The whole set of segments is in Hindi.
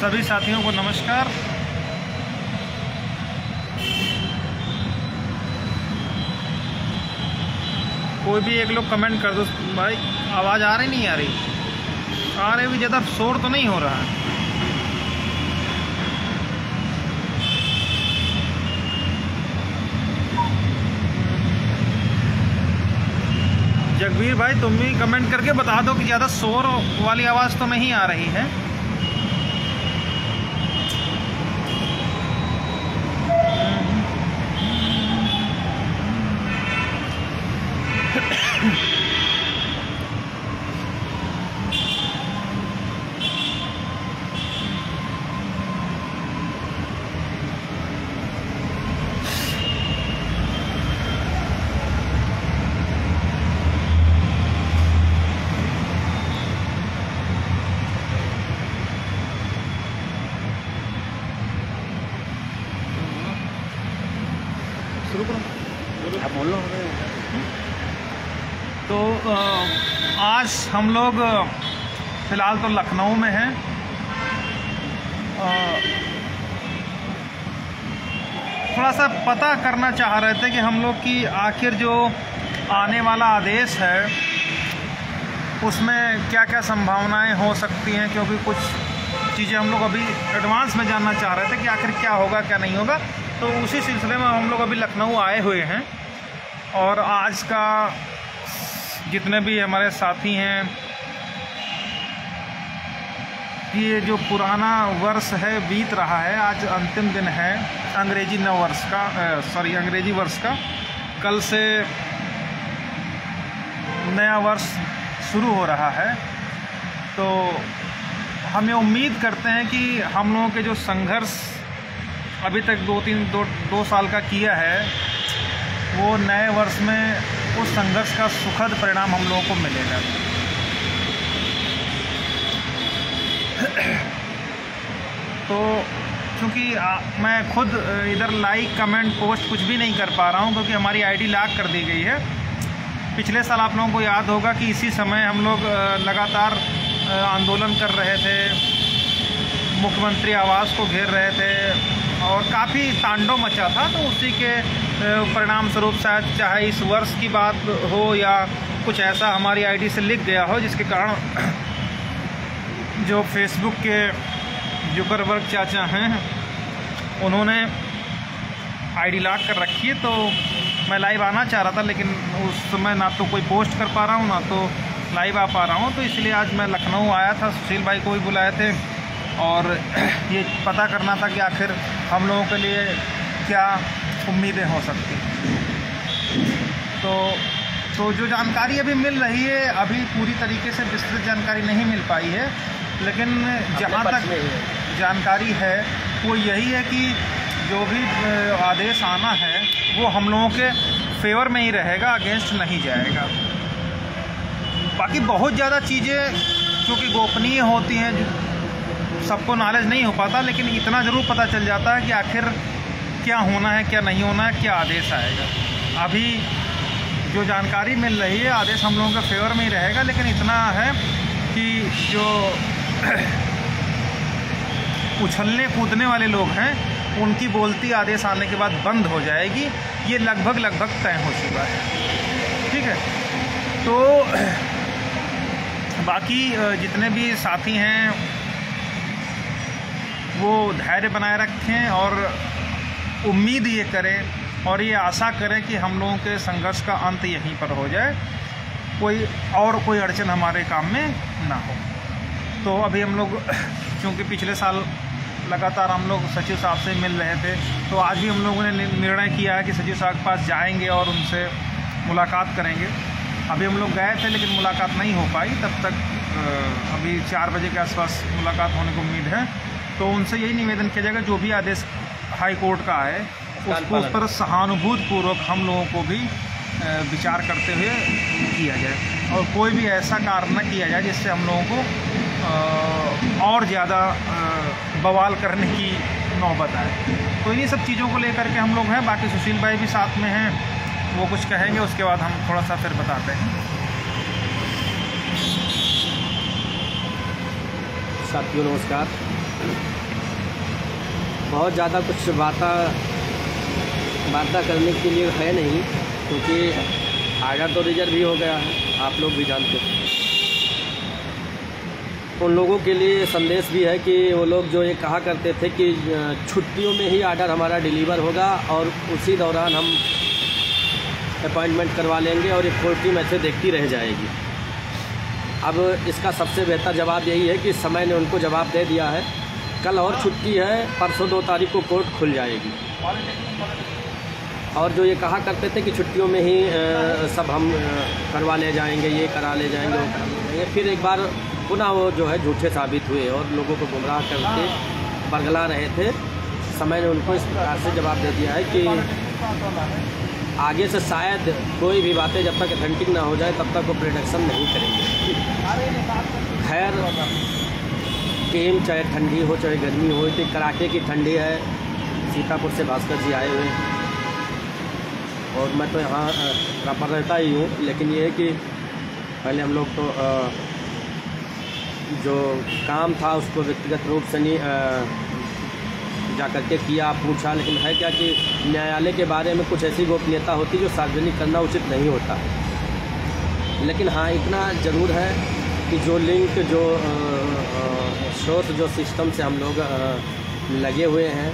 सभी साथियों को नमस्कार। कोई भी एक लोग कमेंट कर दो भाई, आवाज़ आ रही नहीं आ रही? आ रही भी, ज़्यादा शोर तो नहीं हो रहा है? जगवीर भाई तुम भी कमेंट करके बता दो कि ज़्यादा शोर वाली आवाज़ तो नहीं आ रही है। तो आज हम लोग फ़िलहाल तो लखनऊ में हैं। थोड़ा सा पता करना चाह रहे थे कि हम लोग की आखिर जो आने वाला आदेश है उसमें क्या क्या संभावनाएं हो सकती हैं, क्योंकि कुछ चीज़ें हम लोग अभी एडवांस में जानना चाह रहे थे कि आखिर क्या होगा क्या नहीं होगा। तो उसी सिलसिले में हम लोग अभी लखनऊ आए हुए हैं और आज का जितने भी हमारे साथी हैं, ये जो पुराना वर्ष है बीत रहा है, आज अंतिम दिन है अंग्रेजी नव वर्ष का, अंग्रेजी वर्ष का। कल से नया वर्ष शुरू हो रहा है। तो हम ये उम्मीद करते हैं कि हम लोगों के जो संघर्ष अभी तक दो साल का किया है, वो नए वर्ष में उस संघर्ष का सुखद परिणाम हम लोगों को मिलेगा। तो क्योंकि मैं खुद इधर लाइक कमेंट पोस्ट कुछ भी नहीं कर पा रहा हूँ, क्योंकि हमारी आईडी लॉक कर दी गई है। पिछले साल आप लोगों को याद होगा कि इसी समय हम लोग लगातार आंदोलन कर रहे थे, मुख्यमंत्री आवास को घेर रहे थे और काफ़ी तांडव मचा था। तो उसी के परिणाम स्वरूप शायद चाहे इस वर्ष की बात हो या कुछ ऐसा हमारी आईडी से लिख गया हो, जिसके कारण जो फेसबुक के जुकरबर्ग चाचा हैं उन्होंने आईडी लॉक कर रखी है। तो मैं लाइव आना चाह रहा था, लेकिन उस समय ना तो कोई पोस्ट कर पा रहा हूँ ना तो लाइव आ पा रहा हूँ। तो इसलिए आज मैं लखनऊ आया था, सुशील भाई को भी बुलाए थे और ये पता करना था कि आखिर हम लोगों के लिए क्या उम्मीदें हो सकती। तो जो जानकारी अभी मिल रही है, अभी पूरी तरीके से विस्तृत जानकारी नहीं मिल पाई है, लेकिन जहाँ तक जानकारी है वो यही है कि जो भी आदेश आना है वो हम लोगों के फेवर में ही रहेगा, अगेंस्ट नहीं जाएगा। बाकी बहुत ज़्यादा चीज़ें क्योंकि गोपनीय होती हैं, सबको नॉलेज नहीं हो पाता, लेकिन इतना ज़रूर पता चल जाता है कि आखिर क्या होना है क्या नहीं होना है, क्या आदेश आएगा। अभी जो जानकारी मिल रही है, आदेश हम लोगों के फेवर में ही रहेगा, लेकिन इतना है कि जो उछलने कूदने वाले लोग हैं उनकी बोलती आदेश आने के बाद बंद हो जाएगी। ये लगभग तय हो चुका है। ठीक है, तो बाकी जितने भी साथी हैं वो धैर्य बनाए रखें और उम्मीद ये करें और ये आशा करें कि हम लोगों के संघर्ष का अंत यहीं पर हो जाए, कोई अड़चन हमारे काम में ना हो। तो अभी हम लोग क्योंकि पिछले साल लगातार हम लोग सचिव साहब से मिल रहे थे, तो आज भी हम लोगों ने निर्णय किया है कि सचिव साहब के पास जाएंगे और उनसे मुलाकात करेंगे। अभी हम लोग गए थे लेकिन मुलाकात नहीं हो पाई। तब तक अभी 4 बजे के आसपास मुलाकात होने की उम्मीद है। तो उनसे यही निवेदन किया जाएगा, जो भी आदेश हाई कोर्ट का है उसको उस पर सहानुभूतिपूर्वक हम लोगों को भी विचार करते हुए किया जाए और कोई भी ऐसा कार्य न किया जाए जिससे हम लोगों को और ज़्यादा बवाल करने की नौबत आए। तो इन्हीं सब चीज़ों को लेकर के हम लोग हैं। बाकी सुशील भाई भी साथ में हैं, वो कुछ कहेंगे, उसके बाद हम थोड़ा सा फिर बताते हैं। साथियों नमस्कार। बहुत ज़्यादा कुछ वार्ता करने के लिए है नहीं, क्योंकि आर्डर तो रिजर्व ही हो गया है, आप लोग भी जानते हैं। उन लोगों के लिए संदेश भी है कि वो लोग जो ये कहा करते थे कि छुट्टियों में ही आर्डर हमारा डिलीवर होगा और उसी दौरान हम अपॉइंटमेंट करवा लेंगे और एक कोर्ट टीम ऐसे देखती रह जाएगी। अब इसका सबसे बेहतर जवाब यही है कि समय ने उनको जवाब दे दिया है। कल और छुट्टी है, परसों 2 तारीख को कोर्ट खुल जाएगी। और जो ये कहा करते थे कि छुट्टियों में ही सब हम करवा ले जाएंगे, ये करा ले जाएंगे, वो करा ले जाएंगे, फिर एक बार पुनः वो जो है झूठे साबित हुए और लोगों को गुमराह करके बरगला रहे थे। समय ने उनको इस प्रकार से जवाब दे दिया है कि आगे से शायद कोई भी बातें जब तक अथेंटिक ना हो जाए तब तक वो प्रोडक्शन नहीं करेंगे। खैर टीम चाहे ठंडी हो चाहे गर्मी हो, इतनी कड़ाके की ठंडी है। सीतापुर से भास्कर जी आए हुए हैं और मैं तो यहाँ प्रॉपर रहता ही हूँ, लेकिन ये है कि पहले हम लोग तो जो काम था उसको व्यक्तिगत रूप से नहीं जा करके किया, पूछा, लेकिन है क्या कि न्यायालय के बारे में कुछ ऐसी गोपनीयता होती जो सार्वजनिक करना उचित नहीं होता। लेकिन हाँ इतना ज़रूर है कि जो लिंक जो स्रोत जो सिस्टम से हम लोग लगे हुए हैं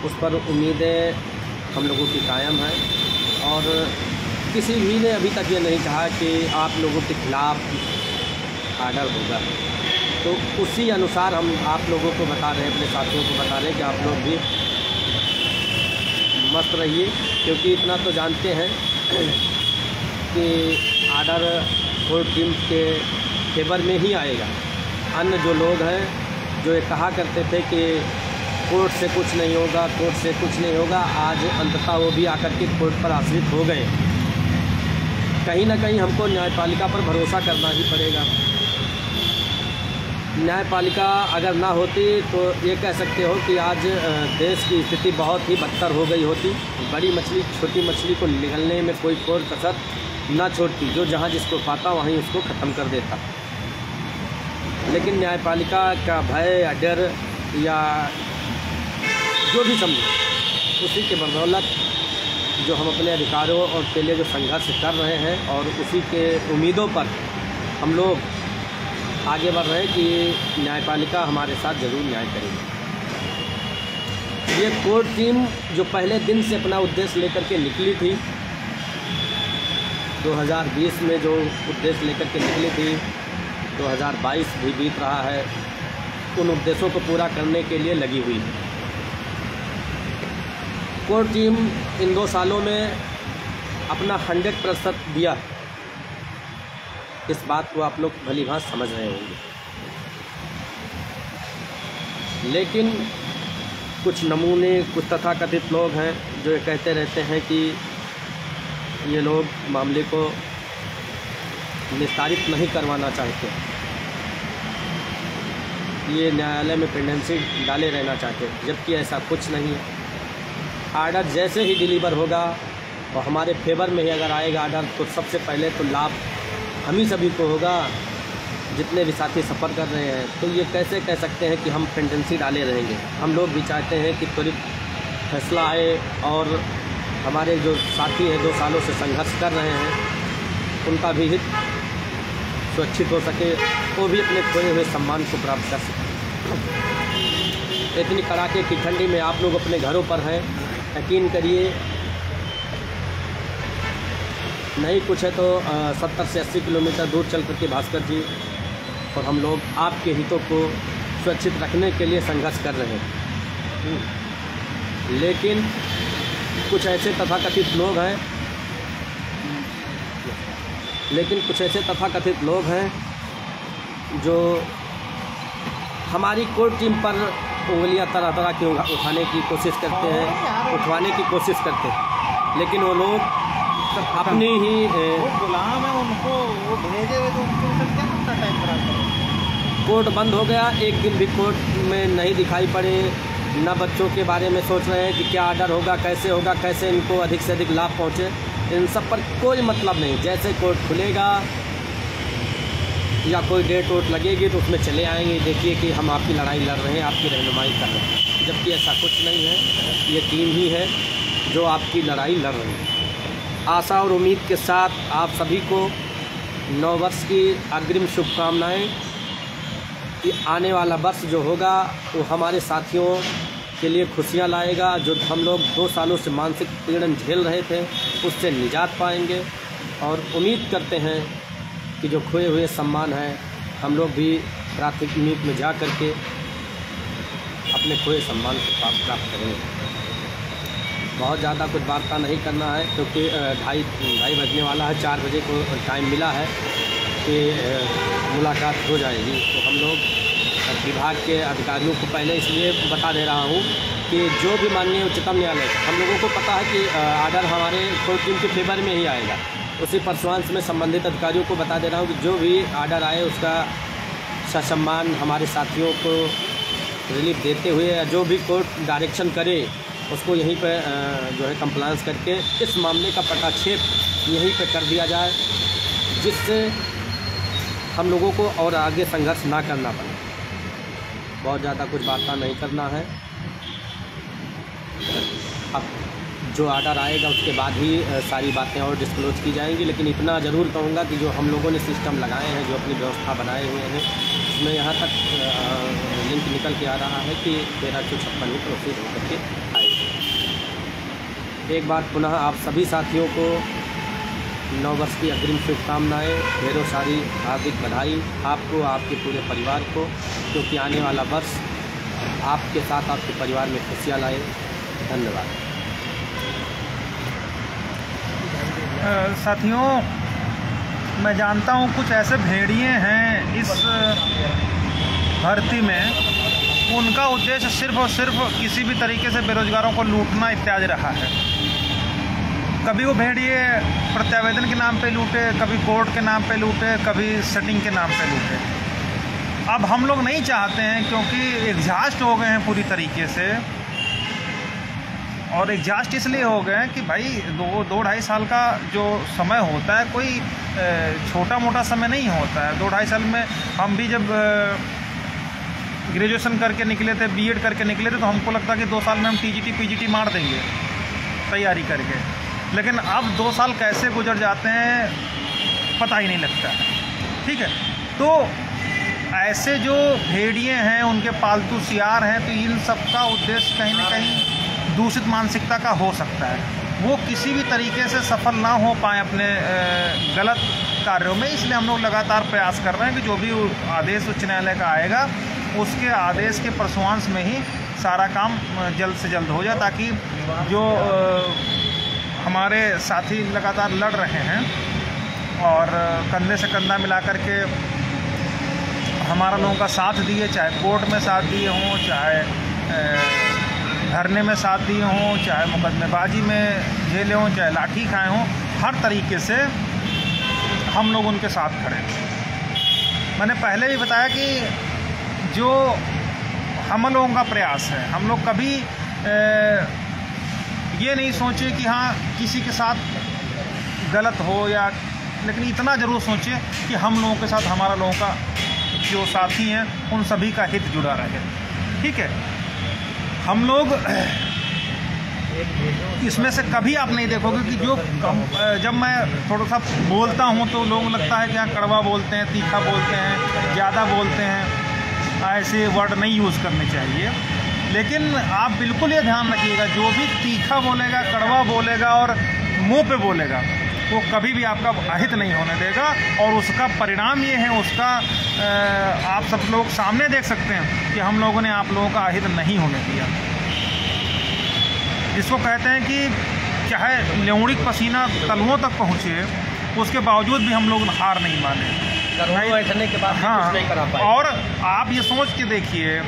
उस पर उम्मीदें हम लोगों की कायम है और किसी भी ने अभी तक ये नहीं कहा कि आप लोगों के खिलाफ आर्डर होगा। तो उसी अनुसार हम आप लोगों को बता रहे हैं, अपने साथियों को बता रहे हैं कि आप लोग भी मस्त रहिए, क्योंकि इतना तो जानते हैं कि आर्डर कोर्ट टीम के फेवर में ही आएगा। अन्य जो लोग हैं जो ये कहा करते थे कि कोर्ट से कुछ नहीं होगा, कोर्ट से कुछ नहीं होगा, आज अंततः वो भी आकर के कोर्ट पर आश्रित हो गए। कहीं ना कहीं हमको न्यायपालिका पर भरोसा करना ही पड़ेगा। न्यायपालिका अगर ना होती तो ये कह सकते हो कि आज देश की स्थिति बहुत ही बदतर हो गई होती। बड़ी मछली छोटी मछली को निगलने में कोई कसर ना छोड़ती, जो जहाँ जिसको पाता वहीं उसको ख़त्म कर देता। लेकिन न्यायपालिका का भय या डर या जो भी समझो, उसी के बदौलत जो हम अपने अधिकारों और के लिए जो संघर्ष कर रहे हैं और उसी के उम्मीदों पर हम लोग आगे बढ़ रहे हैं कि न्यायपालिका हमारे साथ ज़रूर न्याय करेगी। ये कोर्ट टीम जो पहले दिन से अपना उद्देश्य लेकर के निकली थी, 2020 में जो उद्देश्य लेकर के निकली थी, 2022 भी बीत रहा है, उन उद्देश्यों को पूरा करने के लिए लगी हुई है। कोर्ट टीम इन 2 सालों में अपना 100% दिया। इस बात को आप लोग भलीभांत समझ रहे होंगे। लेकिन कुछ नमूने, कुछ तथाकथित लोग हैं जो ये कहते रहते हैं कि ये लोग मामले को निस्तारित नहीं करवाना चाहते, ये न्यायालय में पेंडेंसी डाले रहना चाहते, जबकि ऐसा कुछ नहीं है। आर्डर जैसे ही डिलीवर होगा और हमारे फेवर में ही अगर आएगा आर्डर, तो सबसे पहले तो लाभ हम ही सभी को होगा, जितने भी साथी सफ़र कर रहे हैं। तो ये कैसे कह सकते हैं कि हम पेंडेंसी डाले रहेंगे? हम लोग भी चाहते हैं कि त्वरित फैसला आए और हमारे जो साथी हैं 2 सालों से संघर्ष कर रहे हैं उनका भी हित सुरक्षित हो सके, वो भी अपने खोए हुए सम्मान को प्राप्त कर सके। इतनी कड़ाके की ठंडी में आप लोग अपने घरों पर हैं, यकीन करिए नहीं कुछ है तो 70 से 80 किलोमीटर दूर चल करके भास्कर जी और हम लोग आपके हितों को सुरक्षित रखने के लिए संघर्ष कर रहे हैं। लेकिन कुछ ऐसे तथाकथित लोग हैं जो हमारी कोर्ट टीम पर उंगलियां तरह तरह की उठाने की कोशिश करते हैं, लेकिन वो लोग अपनी ही गुलाम है, उनको वो भेजे हुए तो उनको क्या कितना टाइम खराब करें। कोर्ट बंद हो गया, एक दिन भी कोर्ट में नहीं दिखाई पड़े, न बच्चों के बारे में सोच रहे हैं कि क्या आर्डर होगा, कैसे इनको अधिक से अधिक लाभ पहुँचे। इन सब पर कोई मतलब नहीं। जैसे कोर्ट खुलेगा या कोई डेट वोट लगेगी तो उसमें चले आएंगे, देखिए कि हम आपकी लड़ाई लड़ रहे हैं, आपकी रहनुमाई कर रहे हैं। जबकि ऐसा कुछ नहीं है। ये टीम ही है जो आपकी लड़ाई लड़ रही है। आशा और उम्मीद के साथ आप सभी को नव वर्ष की अग्रिम शुभकामनाएं कि आने वाला वर्ष जो होगा वो हमारे साथियों के लिए खुशियां लाएगा। जो हम लोग 2 सालों से मानसिक पीड़न झेल रहे थे उससे निजात पाएंगे और उम्मीद करते हैं कि जो खोए हुए सम्मान है हम लोग भी प्राथमिक में जा कर के अपने खोए सम्मान को प्राप्त करेंगे। बहुत ज़्यादा कुछ वार्ता नहीं करना है क्योंकि 2:30 बजने वाला है। 4 बजे को टाइम मिला है कि मुलाकात हो जाएगी। तो हम लोग विभाग के अधिकारियों को पहले इसलिए बता दे रहा हूँ कि जो भी माननीय उच्चतम न्यायालय, हम लोगों को पता है कि आर्डर हमारे कोर्ट टीम के फेवर में ही आएगा। उसी परसुआंस में संबंधित अधिकारियों को बता दे रहा हूँ कि जो भी आर्डर आए उसका ससम्मान हमारे साथियों को रिलीफ देते हुए या जो भी कोर्ट डायरेक्शन करे उसको यहीं पे जो है कंप्लायंस करके इस मामले का पटाक्षेप यहीं पे कर दिया जाए, जिससे हम लोगों को और आगे संघर्ष ना करना पड़े। बहुत ज़्यादा कुछ बातें नहीं करना है। अब जो आर्डर आएगा उसके बाद ही सारी बातें और डिस्क्लोज की जाएंगी। लेकिन इतना ज़रूर कहूँगा कि जो हम लोगों ने सिस्टम लगाए हैं, जो अपनी व्यवस्था बनाए हुए हैं, उसमें यहाँ तक लिंक निकल के आ रहा है कि 1356 में प्रोसेस होकर के आएगी। एक बार पुनः आप सभी साथियों को नव वर्ष की अग्रिम शुभकामनाएँ, ढेरों सारी हार्दिक बधाई आपको, आपके पूरे परिवार को, क्योंकि आने वाला वर्ष आपके साथ आपके परिवार में खुशियाँ लाए। धन्यवाद। साथियों, मैं जानता हूँ कुछ ऐसे भेड़िए हैं इस भर्ती में, उनका उद्देश्य सिर्फ और सिर्फ किसी भी तरीके से बेरोजगारों को लूटना इत्यादि रहा है। कभी वो भेड़िए प्रत्यावेदन के नाम पे लूटे, कभी कोर्ट के नाम पे लूटे, कभी सेटिंग के नाम पे लूटे। अब हम लोग नहीं चाहते हैं, क्योंकि एग्जॉस्ट हो गए हैं पूरी तरीके से। और एग्जॉस्ट इसलिए हो गए हैं कि भाई 2-2.5 साल का जो समय होता है कोई छोटा मोटा समय नहीं होता है। 2-2.5 साल में हम भी जब ग्रेजुएशन करके निकले थे, बीएड करके निकले थे, तो हमको लगता कि 2 साल में हम टीजीटी पीजीटी मार देंगे तैयारी करके। लेकिन अब 2 साल कैसे गुजर जाते हैं पता ही नहीं लगता है। ठीक है, तो ऐसे जो भेड़िए हैं, उनके पालतू सियार हैं, तो इन सब का उद्देश्य कहीं ना कहीं दूषित मानसिकता का हो सकता है। वो किसी भी तरीके से सफल ना हो पाए अपने गलत कार्यों में। इसलिए हम लोग लगातार प्रयास कर रहे हैं कि जो भी आदेश उच्च न्यायालय का आएगा उसके आदेश के परसुआंस में ही सारा काम जल्द से जल्द हो जाए, ताकि जो हमारे साथी लगातार लड़ रहे हैं और कंधे से कंधा मिला करके हमारा लोगों का साथ दिए, चाहे कोर्ट में साथ दिए हों, चाहे धरने में साथ दिए हों, चाहे मुकदमेबाजी में झेले हों, चाहे लाठी खाए हों, हर तरीके से हम लोग उनके साथ खड़े हैं। मैंने पहले भी बताया कि जो हम लोगों का प्रयास है, हम लोग कभी ये नहीं सोचे कि हाँ किसी के साथ गलत हो, या लेकिन इतना ज़रूर सोचे कि हम लोगों के साथ हमारा लोगों का जो साथी हैं उन सभी का हित जुड़ा रहे। ठीक है, हम लोग इसमें से कभी आप नहीं देखोगे कि जो जब मैं थोड़ा सा बोलता हूँ तो लोगों को लगता है कि हाँ कड़वा बोलते हैं, तीखा बोलते हैं, ज़्यादा बोलते हैं, ऐसे वर्ड नहीं यूज़ करने चाहिए। लेकिन आप बिल्कुल ये ध्यान रखिएगा, जो भी तीखा बोलेगा, कड़वा बोलेगा और मुंह पे बोलेगा, वो कभी भी आपका अहित नहीं होने देगा। और उसका परिणाम ये है, उसका आप सब लोग सामने देख सकते हैं कि हम लोगों ने आप लोगों का अहित नहीं होने दिया। जिसको कहते हैं कि चाहे ल्योणिक पसीना तलुओं तक पहुँचे, उसके बावजूद भी हम लोग हार नहीं माने, बैठने के बाद हाँ। कुछ नहीं करा पाए। और आप ये सोच के देखिए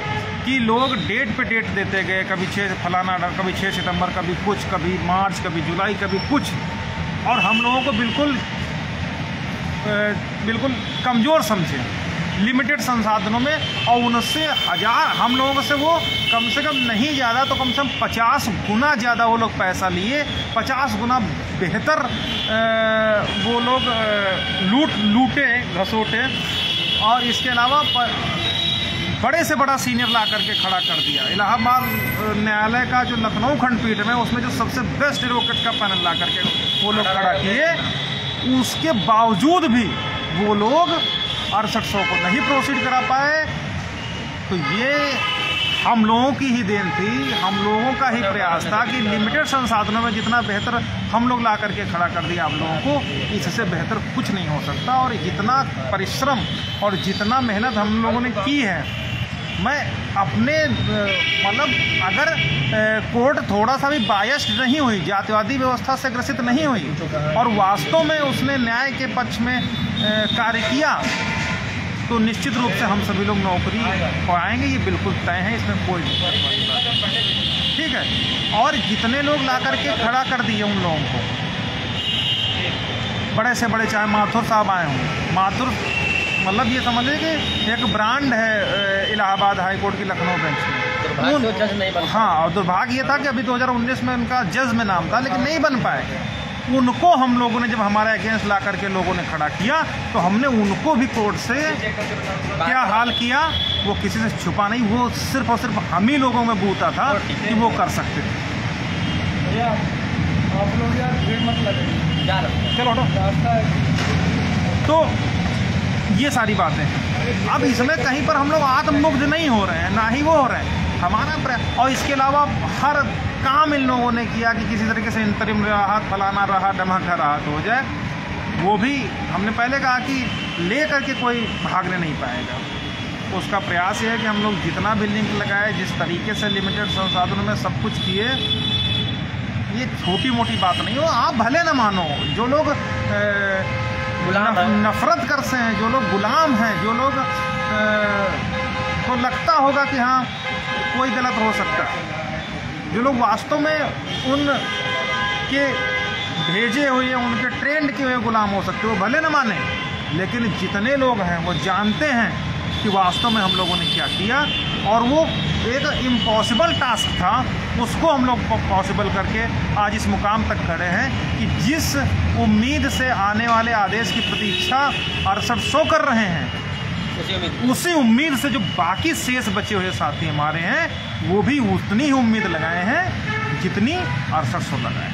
कि लोग डेट पे डेट देते गए, कभी 6 फलाना, कभी 6 सितंबर, कभी कुछ, कभी मार्च, कभी जुलाई, कभी कुछ, और हम लोगों को बिल्कुल कमज़ोर समझे लिमिटेड संसाधनों में, और उनसे हम लोगों से वो कम से कम नहीं ज़्यादा तो कम से कम 50 गुना ज़्यादा वो लोग पैसा लिए, 50 गुना बेहतर वो लोग लूटे घसोटे। और इसके अलावा बड़े से बड़ा सीनियर ला करके खड़ा कर दिया। इलाहाबाद न्यायालय का जो लखनऊ खंडपीठ में, उसमें जो सबसे बेस्ट एडवोकेट का पैनल ला करके वो लोग खड़ा किए, उसके बावजूद भी वो लोग 6800 को नहीं प्रोसीड करा पाए। तो ये हम लोगों की ही देन थी, हम लोगों का ही प्रयास था कि लिमिटेड संसाधनों में जितना बेहतर हम लोग ला करके खड़ा कर दिया आप लोगों को, इससे बेहतर कुछ नहीं हो सकता। और जितना परिश्रम और जितना मेहनत हम लोगों ने की है, मैं अपने मतलब अगर कोर्ट थोड़ा सा भी बायस्ड नहीं हुई, जातिवादी व्यवस्था से ग्रसित नहीं हुई और वास्तव में उसने न्याय के पक्ष में कार्य किया, तो निश्चित रूप से हम सभी लोग नौकरी पाएंगे, ये बिल्कुल तय है, इसमें कोई ठीक है। और जितने लोग ला करके खड़ा कर दिए उन लोगों को, बड़े से बड़े, चाहे माथुर साहब आए हों, माथुर मतलब ये समझ लीजिए कि एक ब्रांड है इलाहाबाद हाई कोर्ट की लखनऊ बेंच में। जज नहीं बन, हाँ, और दुर्भाग्य ये था कि अभी 2019 में उनका जज में नाम था, लेकिन नहीं बन पाए। उनको हम लोगों ने जब हमारे अगेंस्ट ला करके लोगों ने खड़ा किया, तो हमने उनको भी कोर्ट से क्या हाल किया, वो किसी से छुपा नहीं, वो सिर्फ और सिर्फ हम ही लोगों में बूता था कि वो कर सकते थे। आप लोग यार भीड़ मत लगेगी, चलो तो ये सारी बातें हैं। अब इसमें कहीं पर हम लोग आत्ममुग्ध नहीं हो रहे हैं, ना ही वो हो रहे हैं हमारा। और इसके अलावा हर काम इन लोगों ने किया कि किसी तरीके से इंतरिम राहत, फलाना राहत, ढमाका राहत हो जाए। वो भी हमने पहले कहा कि ले करके कोई भागने नहीं पाएगा। उसका प्रयास ये है कि हम लोग जितना भी लिंक लगाए, जिस तरीके से लिमिटेड संसाधनों में सब कुछ किए, ये छोटी मोटी बात नहीं हो। आप भले न मानो, जो लोग नफरत करते हैं, जो लोग गुलाम हैं, जो लोग को लगता होगा कि हाँ कोई गलत हो सकता है, जो लोग वास्तव में उनके भेजे हुए, उनके ट्रेंड किए हुए गुलाम हो सकते, वो भले न माने, लेकिन जितने लोग हैं वो जानते हैं कि वास्तव में हम लोगों ने क्या किया। और वो एक इम्पॉसिबल टास्क था, उसको हम लोग पॉसिबल करके आज इस मुकाम तक खड़े हैं कि जिस उम्मीद से आने वाले आदेश की प्रतीक्षा 6800 कर रहे हैं, उसी उम्मीद से जो बाकी शेष बचे हुए साथी हमारे हैं, वो भी उतनी ही उम्मीद लगाए हैं जितनी 6800 लगाए।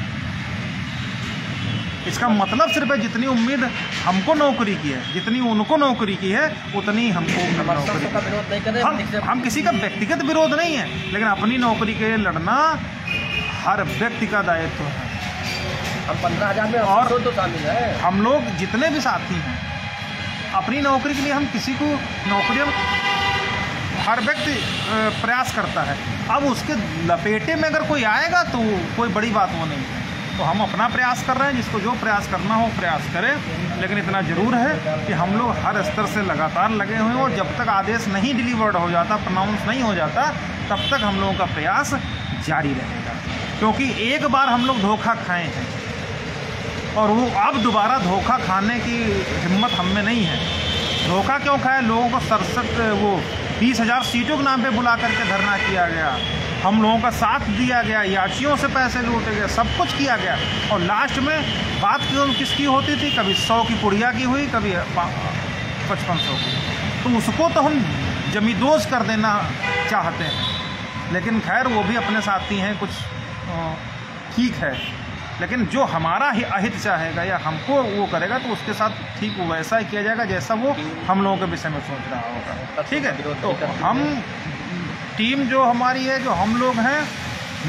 इसका मतलब सिर्फ है जितनी उम्मीद हमको नौकरी की है, जितनी उनको नौकरी की है, उतनी हमको नौकरी। हम किसी का व्यक्तिगत विरोध नहीं है, लेकिन अपनी नौकरी के लिए लड़ना हर व्यक्ति का दायित्व है। हम 15,000 में और तो शामिल है। हम लोग जितने भी साथी हैं, अपनी नौकरी के लिए हम किसी को नौकरी, हर व्यक्ति प्रयास करता है। अब उसके लपेटे में अगर कोई आएगा तो कोई बड़ी बात वो नहीं है। तो हम अपना प्रयास कर रहे हैं, जिसको जो प्रयास करना हो प्रयास करें। लेकिन इतना ज़रूर है कि हम लोग हर स्तर से लगातार लगे हुए हैं, और जब तक आदेश नहीं डिलीवर्ड हो जाता, प्रनाउंस नहीं हो जाता, तब तक हम लोगों का प्रयास जारी रहेगा। क्योंकि एक बार हम लोग धोखा खाए हैं, और वो अब दोबारा धोखा खाने की हिम्मत हम में नहीं है। धोखा क्यों खाए? लोगों को 20,000 सीटों के नाम पे बुला करके धरना किया गया, हम लोगों का साथ दिया गया, याचियों से पैसे लूटे गए, सब कुछ किया गया, और लास्ट में बात क्यों किसकी होती थी? कभी 100 की पुड़िया की हुई, कभी 5500 की। तो उसको तो हम जमींदोज कर देना चाहते हैं, लेकिन खैर वो भी अपने साथी हैं, कुछ ठीक है। लेकिन जो हमारा ही अहित चाहेगा या हमको वो करेगा, तो उसके साथ ठीक वैसा ही किया जाएगा जैसा वो हम लोगों के विषय में सोच रहा होगा। ठीक है, तो हम टीम जो हमारी है, जो हम लोग हैं,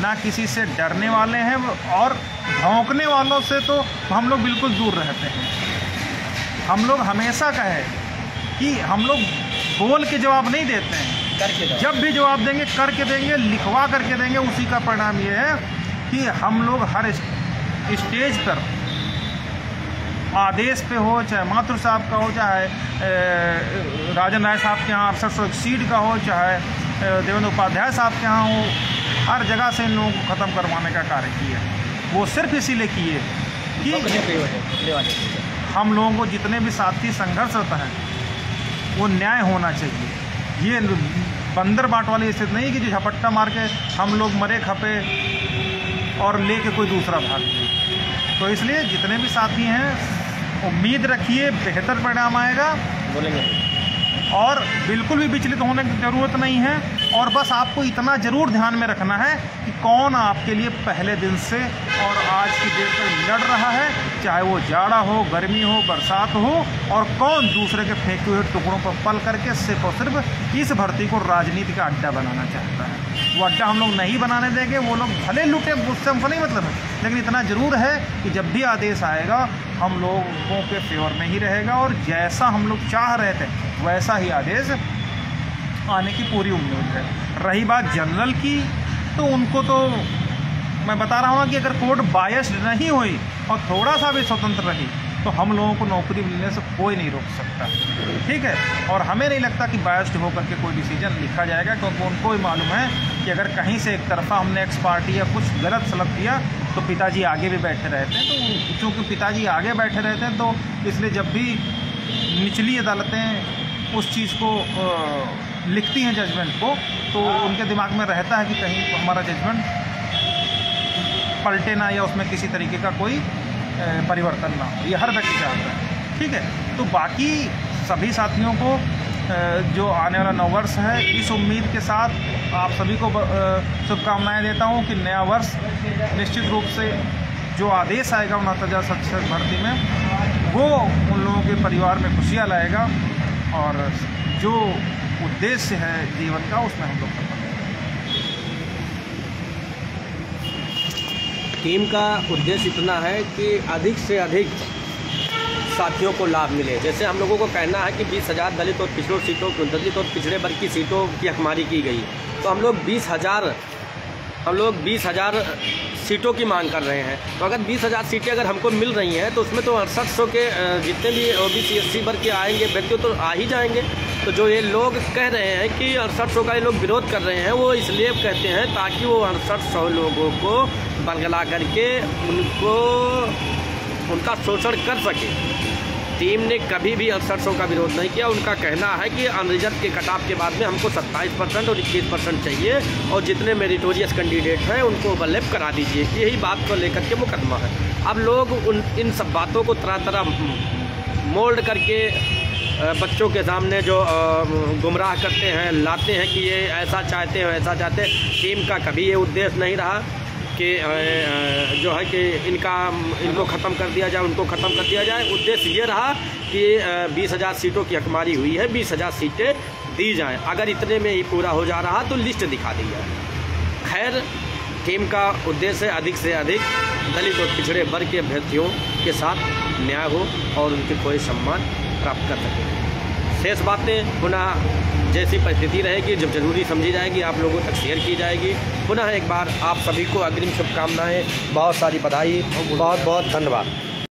ना किसी से डरने वाले हैं, और भौंकने वालों से तो हम लोग बिल्कुल दूर रहते हैं। हम लोग हमेशा कहे कि हम लोग बोल के जवाब नहीं देते हैं, करके जब भी जवाब देंगे करके देंगे, लिखवा करके देंगे। उसी का परिणाम ये है कि हम लोग हर स्टेज पर, आदेश पे हो, चाहे माथुर साहब का हो, चाहे राजन राय साहब के यहाँ 6800 सीट का हो, चाहे देवेंद्र उपाध्याय साहब के यहाँ हो, हर जगह से इन लोगों को ख़त्म करवाने का कार्य किया। वो सिर्फ इसीलिए किए कि हम लोगों को जितने भी साथी संघर्षरत हैं, वो न्याय होना चाहिए। ये बंदर बाट वाली स्थिति नहीं कि जो झपट्टा मार के हम लोग मरे खपे और लेके कोई दूसरा भाग जाए। तो इसलिए जितने भी साथी हैं, उम्मीद रखिए बेहतर परिणाम आएगा। बोलेंगे और बिल्कुल भी विचलित होने की ज़रूरत नहीं है। और बस आपको इतना ज़रूर ध्यान में रखना है कि कौन आपके लिए पहले दिन से और आज की डेट तक लड़ रहा है, चाहे वो जाड़ा हो, गर्मी हो, बरसात हो, और कौन दूसरे के फेंके हुए टुकड़ों पर पल करके सिर्फ और सिर्फ इस भर्ती को राजनीति का अड्डा बनाना चाहता है। वो अड्डा हम लोग नहीं बनाने देंगे। वो लोग भले लूटे, उससे हमको नहीं मतलब है, लेकिन इतना ज़रूर है कि जब भी आदेश आएगा हम लोगों के फेवर में ही रहेगा, और जैसा हम लोग चाह रहे थे वैसा ही आदेश आने की पूरी उम्मीद है। रही बात जनरल की, तो उनको तो मैं बता रहा हूँ कि अगर कोर्ट बायस्ड नहीं हुई और थोड़ा सा भी स्वतंत्र रही तो हम लोगों को नौकरी मिलने से कोई नहीं रोक सकता, ठीक है। और हमें नहीं लगता कि बायस्ड होकर के कोई डिसीजन लिखा जाएगा, क्योंकि उनको ही मालूम है कि अगर कहीं से एक तरफा हमने एक्स पार्टी या कुछ गलत सलत किया तो पिताजी आगे भी बैठे रहते हैं। तो चूँकि पिताजी आगे बैठे रहते हैं, तो इसलिए जब भी निचली अदालतें उस चीज़ को लिखती हैं जजमेंट को, तो उनके दिमाग में रहता है कि कहीं हमारा जजमेंट पलटे ना, या उसमें किसी तरीके का कोई परिवर्तन ना हो। ये हर व्यक्ति चाहता है, ठीक है। तो बाकी सभी साथियों को जो आने वाला नववर्ष है, इस उम्मीद के साथ आप सभी को शुभकामनाएं देता हूं कि नया वर्ष निश्चित रूप से जो आदेश आएगा 69,000 शिक्षक भर्ती में, वो उन लोगों के परिवार में खुशियां लाएगा, और जो उद्देश्य है जीवन का उसमें हम लोग सफल होंगे। टीम का उद्देश्य इतना है कि अधिक से अधिक साथियों को लाभ मिले। जैसे हम लोगों को कहना है कि 20,000 दलित और पिछड़ों सीटों दलित और पिछड़े वर्ग की सीटों की हकमारी की गई, तो हम लोग 20,000 सीटों की मांग कर रहे हैं। तो अगर 20,000 सीटें अगर हमको मिल रही हैं, तो उसमें तो 6800 के जितने भी OBC SC वर्ग के आएंगे व्यक्ति तो आ ही जाएंगे। तो जो ये लोग कह रहे हैं कि 6800 का ये लोग विरोध कर रहे हैं, वो इसलिए कहते हैं ताकि वो 6800 लोगों को बरगला करके उनका शोषण कर सके। टीम ने कभी भी 6800 का विरोध नहीं किया। उनका कहना है कि अनरिजर्व के कटाव के बाद में हमको 27% और 21% चाहिए, और जितने मेरिटोरियस कैंडिडेट हैं उनको ओवरलैप करा दीजिए। यही बात को लेकर के मुकदमा है। अब लोग इन सब बातों को तरह मोल्ड करके बच्चों के सामने जो गुमराह करते हैं, लाते हैं कि ये ऐसा चाहते हैं वैसा चाहते हैं। टीम का कभी ये उद्देश्य नहीं रहा कि जो है कि इनको ख़त्म कर दिया जाए, उनको ख़त्म कर दिया जाए। उद्देश्य ये रहा कि 20,000 सीटों की हकमारी हुई है, 20,000 सीटें दी जाएं। अगर इतने में ही पूरा हो जा रहा तो लिस्ट दिखा दी जाए। खैर, टीम का उद्देश्य अधिक से अधिक दलित और पिछड़े वर्ग के अभ्यर्थियों के साथ न्याय हो और उनके कोई सम्मान प्राप्त कर सके। शेष बातें पुनः जैसी परिस्थिति रहेगी, जब जरूरी समझी जाएगी, आप लोगों तक शेयर की जाएगी। पुनः एक बार आप सभी को अग्रिम शुभकामनाएं, बहुत सारी बधाई, बहुत बहुत धन्यवाद।